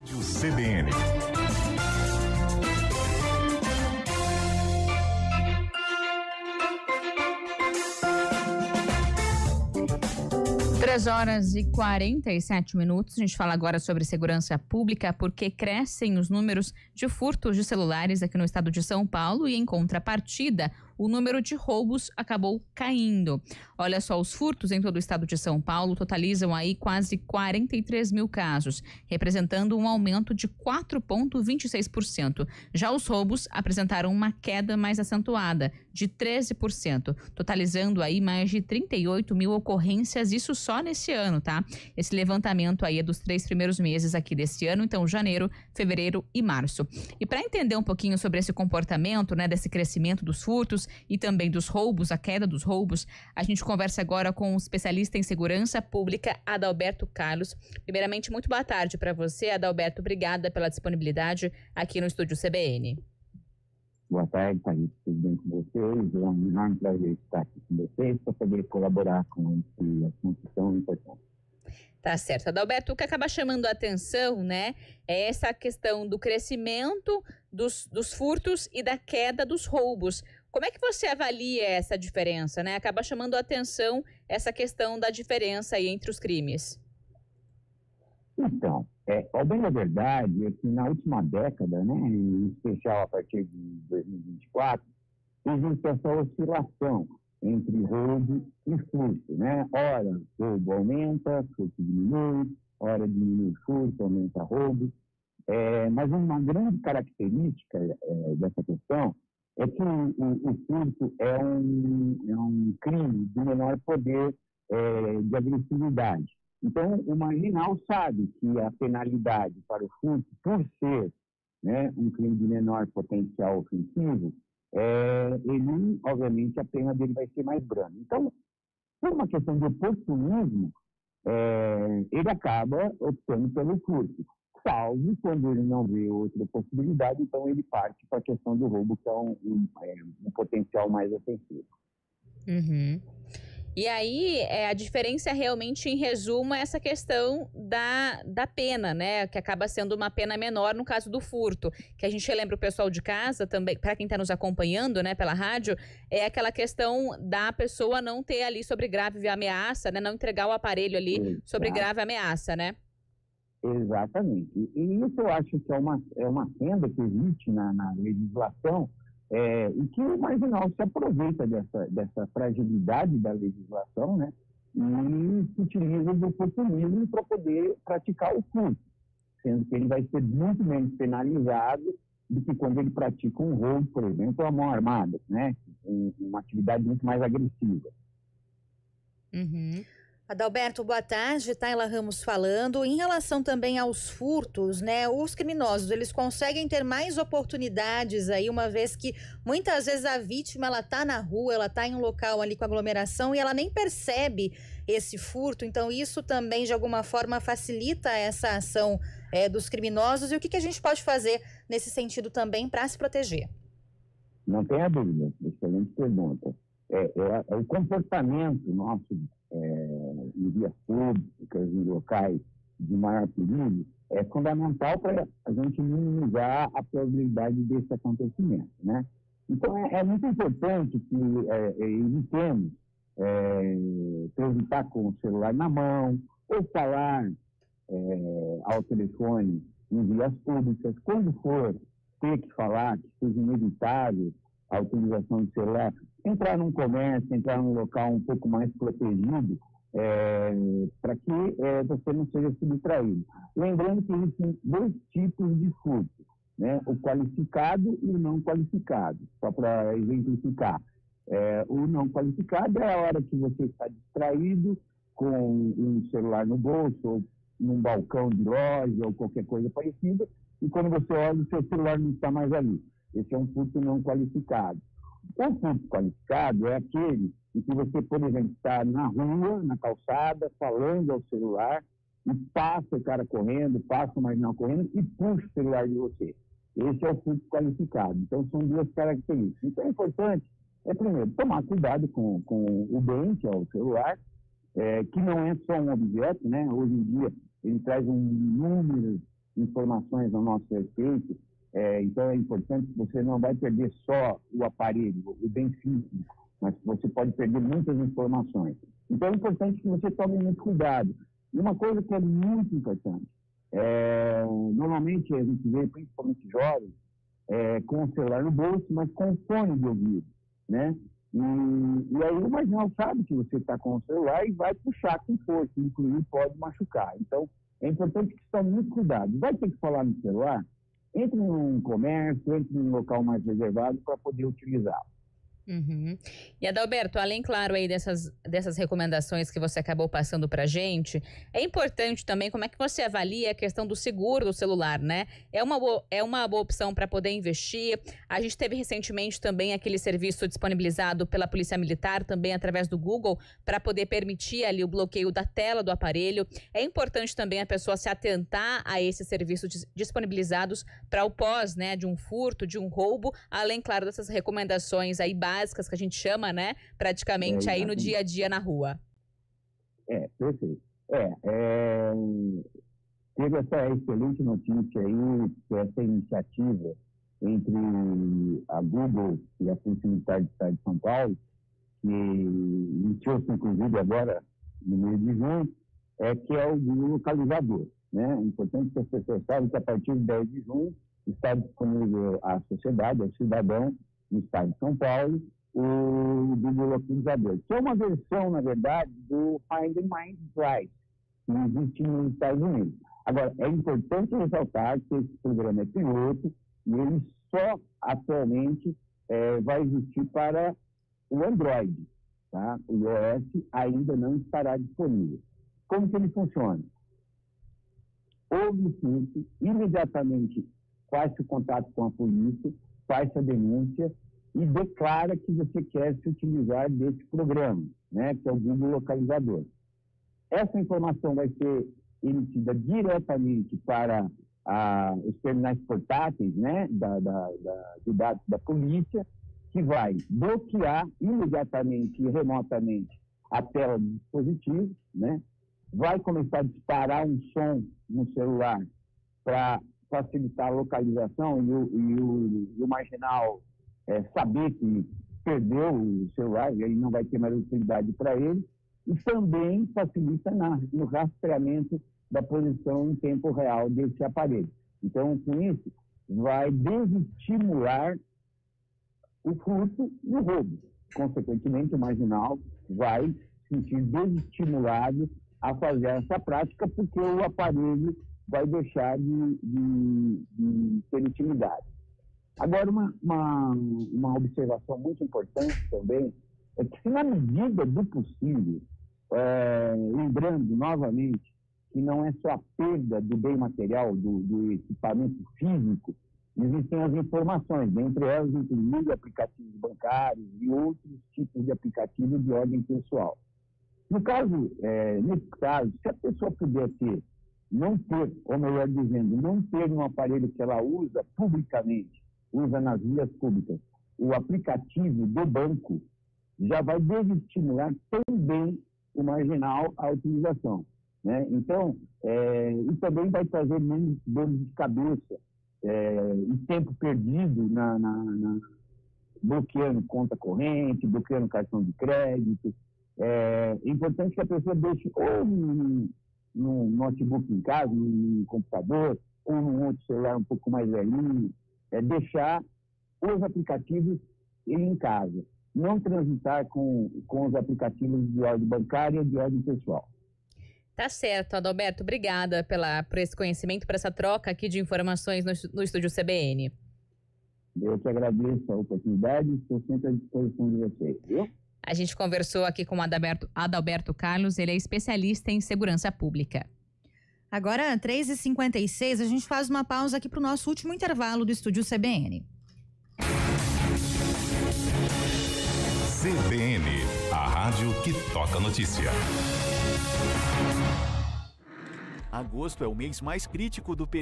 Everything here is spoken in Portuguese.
CBN. Três horas e 47 minutos. A gente fala agora sobre segurança pública, porque crescem os números de furtos de celulares aqui no estado de São Paulo e, em contrapartida, o número de roubos acabou caindo. Olha só, os furtos em todo o estado de São Paulo totalizam aí quase 43 mil casos, representando um aumento de 4,26%. Já os roubos apresentaram uma queda mais acentuada, de 13%, totalizando aí mais de 38 mil ocorrências, isso só nesse ano, tá? Esse levantamento aí é dos 3 primeiros meses aqui desse ano, então janeiro, fevereiro e março. E para entender um pouquinho sobre esse comportamento, né, desse crescimento dos furtos e também dos roubos, a queda dos roubos, a gente conversa agora com um especialista em segurança pública, Adalberto Carlos. Primeiramente, muito boa tarde para você, Adalberto. Obrigada pela disponibilidade aqui no Estúdio CBN. Boa tarde, Thaís. Tudo bem com vocês? É um enorme prazer estar aqui com vocês para poder colaborar com esse assunto tão importante. Tá certo. Adalberto, o que acaba chamando a atenção, né, é essa questão do crescimento dos furtos e da queda dos roubos. Como é que você avalia essa diferença, né? Acaba chamando a atenção essa questão da diferença aí entre os crimes. Então, a bem da verdade é que na última década, né, em especial a partir de 2024, existe essa oscilação entre roubo e furto, né? Ora, roubo aumenta, furto diminui, ora diminui furto, aumenta roubo. Mas uma grande característica dessa questão é que o furto é um crime de menor poder de agressividade. Então, o marginal sabe que a penalidade para o furto, por ser, né, um crime de menor potencial ofensivo, ele, obviamente, a pena dele vai ser mais branda. Então, por uma questão de oportunismo, ele acaba optando pelo furto. Salvo quando ele não vê outra possibilidade, então ele parte para a questão do roubo, que é um potencial mais ofensivo. Uhum. E aí, a diferença realmente, em resumo, é essa questão da pena, né? Que acaba sendo uma pena menor no caso do furto. Que a gente lembra o pessoal de casa também, para quem está nos acompanhando, né, pela rádio, é aquela questão da pessoa não ter ali sobre grave ameaça, né? Não entregar o aparelho ali sobre grave ameaça, né? Exatamente. E isso eu acho que é uma fenda que existe na legislação, e que o marginal se aproveita dessa fragilidade da legislação, né, e se utiliza do oportunismo para poder praticar o furto, sendo que ele vai ser muito menos penalizado do que quando ele pratica um roubo, por exemplo, a mão armada, né, uma atividade muito mais agressiva. Uhum. Adalberto, boa tarde, Tayla Ramos falando. Em relação também aos furtos, né, os criminosos, eles conseguem ter mais oportunidades aí, uma vez que muitas vezes a vítima, ela tá na rua, ela tá em um local ali com aglomeração e ela nem percebe esse furto, então isso também de alguma forma facilita essa ação dos criminosos. E o que a gente pode fazer nesse sentido também para se proteger? Não tenha dúvida, excelente pergunta. O comportamento nosso em vias públicas, em locais de maior perigo, é fundamental para a gente minimizar a probabilidade desse acontecimento, né? Então, é muito importante que evitemos transitar com o celular na mão ou falar ao telefone em vias públicas. Quando for ter que falar, que seja inevitável a utilização do celular, entrar num comércio, entrar num local um pouco mais protegido, para que você não seja subtraído. Lembrando que existem dois tipos de furto, né? O qualificado e o não qualificado, só para exemplificar. O não qualificado é a hora que você está distraído com um celular no bolso, ou num balcão de loja, ou qualquer coisa parecida, e quando você olha, o seu celular não está mais ali. Esse é um furto não qualificado. O furto qualificado é aquele em que você, por exemplo, está na rua, na calçada, falando ao celular, e passa o cara correndo, passa o marginal correndo e puxa o celular de você. Esse é o furto qualificado. Então, são duas características. Então, é importante, primeiro, tomar cuidado com o bem, que é o celular, que não é só um objeto, né? Hoje em dia, ele traz um número informações a nosso respeito. Então é importante que você não vai perder só o aparelho, o bem físico, mas você pode perder muitas informações. Então é importante que você tome muito cuidado. E uma coisa que é muito importante, normalmente a gente vê, principalmente jovens, com o celular no bolso, mas com o fone de ouvido, né? E aí o marginal sabe que você está com o celular e vai puxar com força, inclusive pode machucar. Então é importante que você tome muito cuidado. Vai ter que falar no celular? Entre num comércio, entre num local mais reservado para poder utilizá-lo. Uhum. E Adalberto, além, claro, aí dessas recomendações que você acabou passando pra gente, é importante também como é que você avalia a questão do seguro do celular, né? É uma boa opção para poder investir. A gente teve recentemente também aquele serviço disponibilizado pela Polícia Militar, também através do Google, para poder permitir ali o bloqueio da tela do aparelho. É importante também a pessoa se atentar a esses serviços disponibilizados para o pós, né, de um furto, de um roubo, além, claro, dessas recomendações aí básicas que a gente chama, né, praticamente aí no dia a dia na rua. Perfeito. Teve essa excelente notícia aí, que essa iniciativa entre a Google e a Polícia Militar do Estado de São Paulo, que iniciou-se inclusive agora no mês de junho, que é o Google Localizador, né? É importante que as pessoas saibam que a partir de 10 de junho está disponível à sociedade, ao cidadão, no estado de São Paulo, o Google Localizador, que é uma versão, na verdade, do Find My Device, que existe nos Estados Unidos. Agora, é importante ressaltar que esse programa é piloto e ele só atualmente vai existir para o Android, tá? O iOS ainda não estará disponível. Como que ele funciona? Houve o furto, imediatamente faz-se o contato com a polícia, faz a denúncia e declara que você quer se utilizar desse programa, né, que é o Google Localizador. Essa informação vai ser emitida diretamente para os terminais portáteis, né, de dados da polícia, que vai bloquear imediatamente e remotamente a tela do dispositivo, né, vai começar a disparar um som no celular para facilitar a localização e o marginal saber que perdeu o celular e aí não vai ter mais utilidade para ele, e também facilita no rastreamento da posição em tempo real desse aparelho. Então, com isso, vai desestimular o furto e o roubo. Consequentemente, o marginal vai se sentir desestimulado a fazer essa prática porque o aparelho vai deixar de ter utilidade. Agora, uma observação muito importante também é que, se na medida do possível, lembrando novamente que não é só a perda do bem material, do equipamento físico, existem as informações, dentre elas, inclusive aplicativos bancários e outros tipos de aplicativos de ordem pessoal. Nesse caso, se a pessoa puder não ter no aparelho que ela usa publicamente, usa nas vias públicas, o aplicativo do banco, já vai desestimular também o marginal à utilização, né? Então, e também vai trazer menos dores de cabeça e tempo perdido bloqueando conta corrente, bloqueando cartão de crédito. É importante que a pessoa deixe ou num notebook em casa, num computador, ou num outro celular um pouco mais velhinho, deixar os aplicativos em casa. Não transitar com os aplicativos de ordem bancária e de ordem pessoal. Tá certo, Adalberto. Obrigada por esse conhecimento, por essa troca aqui de informações no Estúdio CBN. Eu que agradeço a oportunidade e estou sempre à disposição de vocês, viu? A gente conversou aqui com o Adalberto Carlos, ele é especialista em segurança pública. Agora, 3h56, a gente faz uma pausa aqui para o nosso último intervalo do Estúdio CBN. CBN, a rádio que toca notícia. Agosto é o mês mais crítico do período.